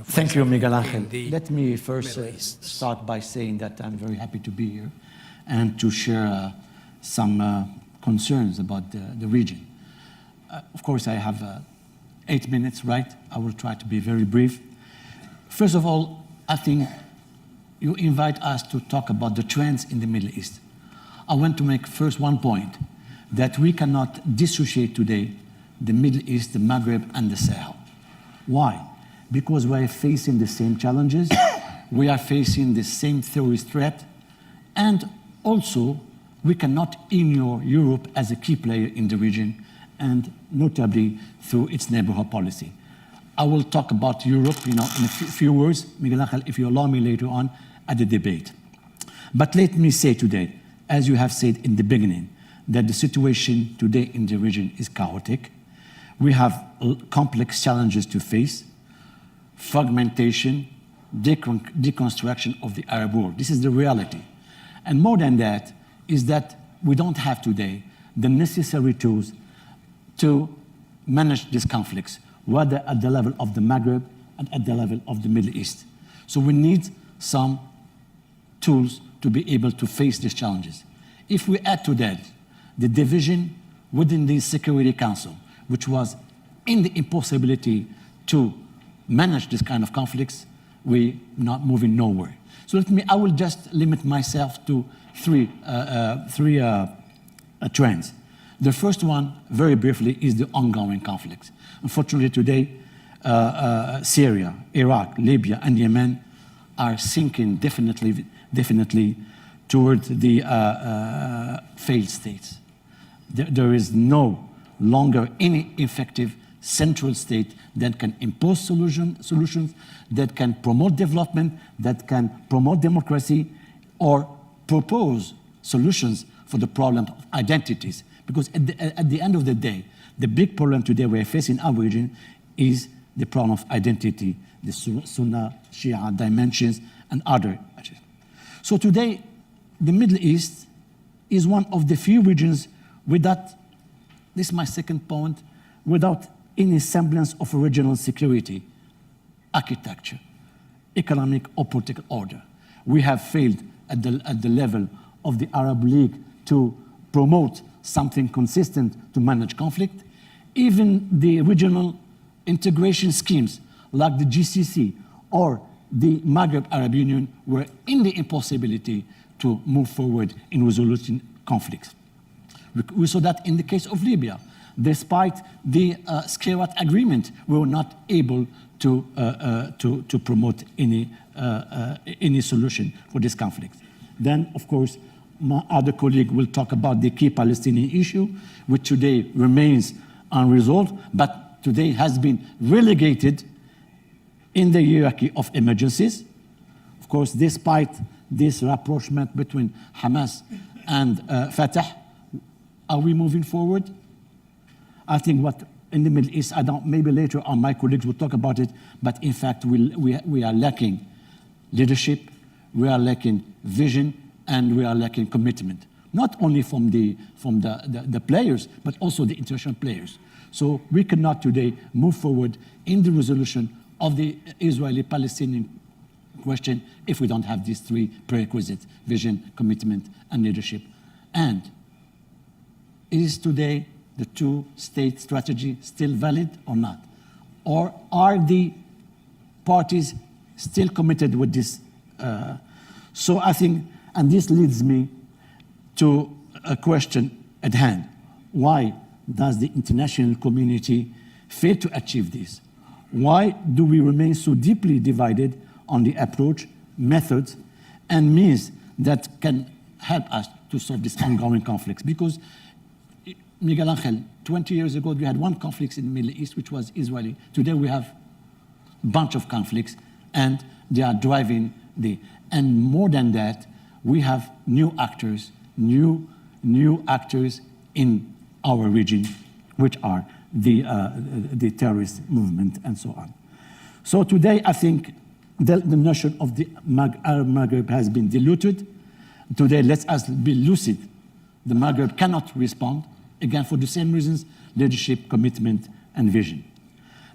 Thank you, Miguel Angel. Let me first start by saying that I'm very happy to be here and to share some concerns about the region. Of course, I have 8 minutes, right? I will try to be very brief. First of all, I think you invite us to talk about the trends in the Middle East. I want to make first one point, that we cannot dissociate today the Middle East, the Maghreb, and the Sahel. Why? Because we are facing the same challenges, we are facing the same terrorist threat, and also we cannot ignore Europe as a key player in the region, and notably through its neighborhood policy. I will talk about Europe, in a few words, Miguel Angel, if you allow me later on at the debate. But let me say today, as you have said in the beginning, that the situation today in the region is chaotic. We have complex challenges to face: fragmentation, deconstruction of the Arab world. This is the reality. And more than that, is that we don't have today the necessary tools to manage these conflicts, whether at the level of the Maghreb and at the level of the Middle East. So we need some tools to be able to face these challenges. If we add to that the division within the Security Council, which was in the impossibility to manage this kind of conflicts, we're not moving nowhere. So I will just limit myself to three trends. The first one, very briefly, is the ongoing conflicts. Unfortunately today, Syria, Iraq, Libya, and Yemen are sinking definitely towards the failed states. There is no longer any effective central state that can impose solutions, that can promote development, that can promote democracy, or propose solutions for the problem of identities. Because at the end of the day, the big problem today we're facing in our region is the problem of identity, the Sunni, Shia dimensions, and other. So today, the Middle East is one of the few regions without, this is my second point, without any semblance of regional security, architecture, economic or political order. We have failed at the level of the Arab League to promote something consistent to manage conflict. Even the regional integration schemes like the GCC or the Maghreb Arab Union were in the impossibility to move forward in resolution conflicts. We saw that in the case of Libya. Despite the Skhirat agreement, we were not able to promote any solution for this conflict. Then, of course, my other colleague will talk about the key Palestinian issue, which today remains unresolved, but today has been relegated in the hierarchy of emergencies. Of course, despite this rapprochement between Hamas and Fatah, are we moving forward? I think what in the Middle East, maybe later on my colleagues will talk about it, but in fact we are lacking leadership, we are lacking vision, and we are lacking commitment, not only from the players, but also the international players. So we cannot today move forward in the resolution of the Israeli-Palestinian question if we don't have these three prerequisites: vision, commitment, and leadership. And is today the two-state strategy still valid or not? Or are the parties still committed with this? So I think, and this leads me to a question at hand. Why does the international community fail to achieve this? Why do we remain so deeply divided on the approach, methods, and means that can help us to solve these ongoing conflicts? Because Miguel Angel, 20 years ago, we had one conflict in the Middle East, which was Israeli. Today we have a bunch of conflicts, and they are driving and more than that, we have new actors in our region, which are the terrorist movement and so on. So today, I think the notion of the Arab Maghreb has been diluted. Today, let us be lucid. The Maghreb cannot respond, again, for the same reasons: leadership, commitment, and vision.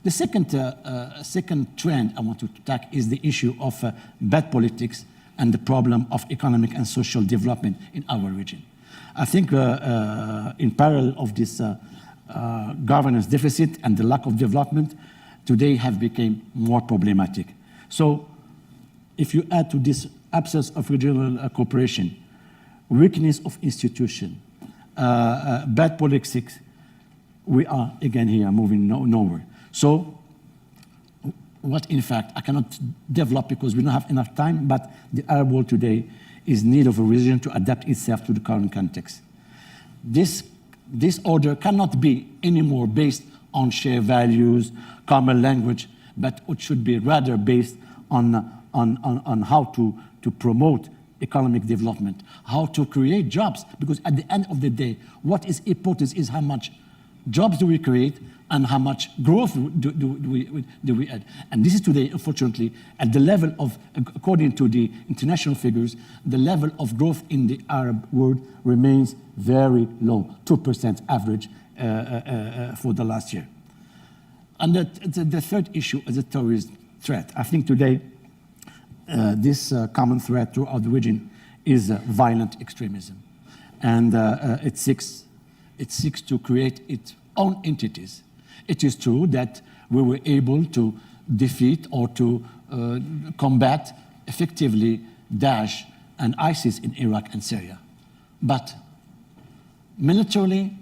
The second trend I want to attack is the issue of bad politics and the problem of economic and social development in our region. I think in parallel of this governance deficit and the lack of development, today have become more problematic. So if you add to this absence of regional cooperation, weakness of institution, bad politics, we are again here moving nowhere. So what in fact, I cannot develop because we don't have enough time, but the Arab world today is in need of a region to adapt itself to the current context. This order cannot be anymore based on shared values, common language, but it should be rather based on how to promote economic development, how to create jobs, because at the end of the day, what is important is how much jobs do we create and how much growth do we add. And this is today, unfortunately, at the level of, according to the international figures, the level of growth in the Arab world remains very low, 2% average for the last year. And the third issue is the terrorist threat. I think today, this common threat throughout the region is violent extremism. And it seeks to create its own entities. It is true that we were able to defeat or to combat effectively Daesh and ISIS in Iraq and Syria. But militarily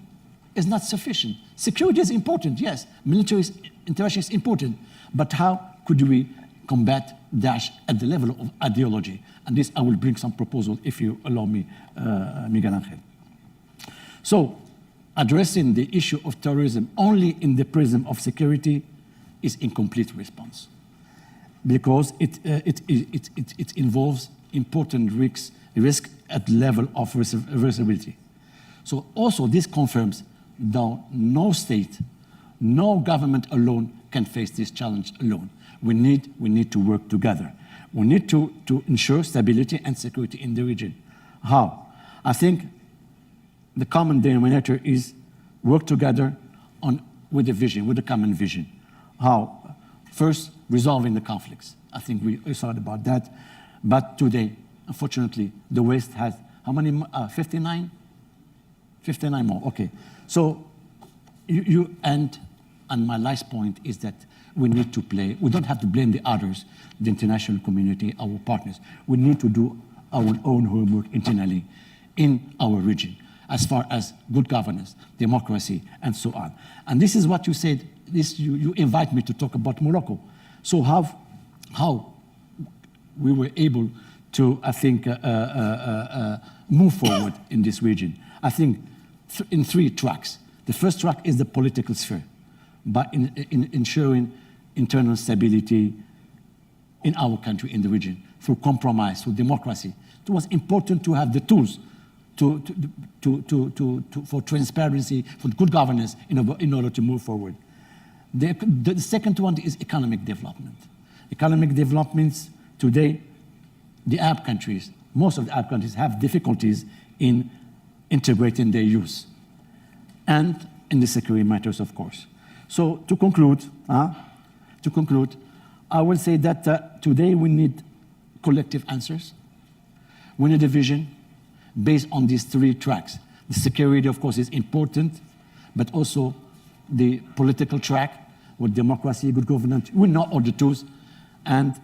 is not sufficient. Security is important, yes. Military intervention is important. But how could we combat Daesh at the level of ideology? And this I will bring some proposal if you allow me, Miguel Angel. So, addressing the issue of terrorism only in the prism of security is incomplete response, because it involves important risk at the level of reversibility. So also this confirms that no state, no government alone can face this challenge alone. We need to work together. We need to ensure stability and security in the region. How? I think the common denominator is work together with a vision, with a common vision. How? First, resolving the conflicts. I think we thought about that. But today, unfortunately, the West has, how many, 59? 59 more, okay. So and my last point is that we need to play. We don't have to blame the others, the international community, our partners. We need to do our own homework internally in our region, as far as good governance, democracy, and so on. And this is what you said, you invite me to talk about Morocco. So how we were able to, I think, move forward in this region. I think in 3 tracks. The first track is the political sphere, but in ensuring internal stability in our country, in the region, through compromise, through democracy. It was important to have the tools for transparency, for good governance in order to move forward. The second one is economic development. Economic developments today, the Arab countries, most of the Arab countries have difficulties in integrating their youth and in the security matters, of course. So to conclude, I will say that today we need collective answers. We need a vision based on these 3 tracks. The security, of course, is important, but also the political track with democracy, good governance. We know all the tools, and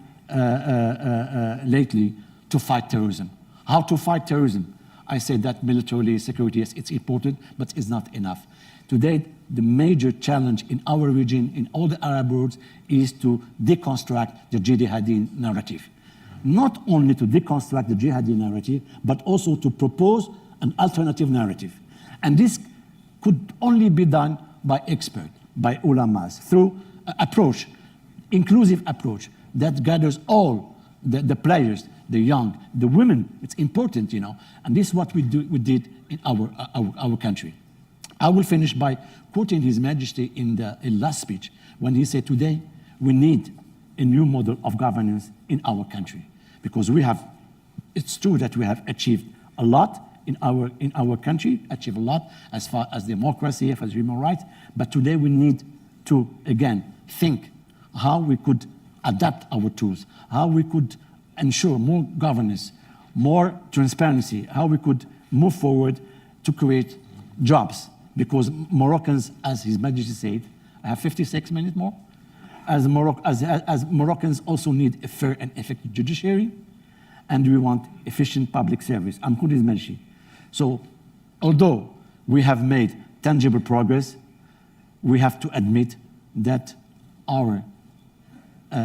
lately, to fight terrorism. How to fight terrorism? I say that militarily, security, yes, it's important, but it's not enough. Today, the major challenge in our region, in all the Arab world, is to deconstruct the jihadi narrative. Not only to deconstruct the jihadi narrative, but also to propose an alternative narrative. And this could only be done by experts, by ulamas, through an approach, inclusive approach, that gathers all the players, the young, the women. It's important, you know. And this is what we did in our country. I will finish by quoting His Majesty in the last speech, when he said, today, we need a new model of governance in our country. Because it's true that we have achieved a lot in our country, achieved a lot as far as democracy, as human rights, but today we need to, again, think how we could adapt our tools, how we could ensure more governance, more transparency, how we could move forward to create jobs. Because Moroccans, as His Majesty said, I have 56 minutes more, as Moroccans also need a fair and effective judiciary, and we want efficient public service. I'm His Majesty. So, although we have made tangible progress, we have to admit that our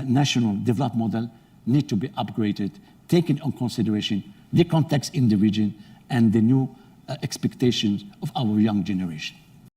national development model needs to be upgraded, taking into consideration the context in the region and the new expectations of our young generation.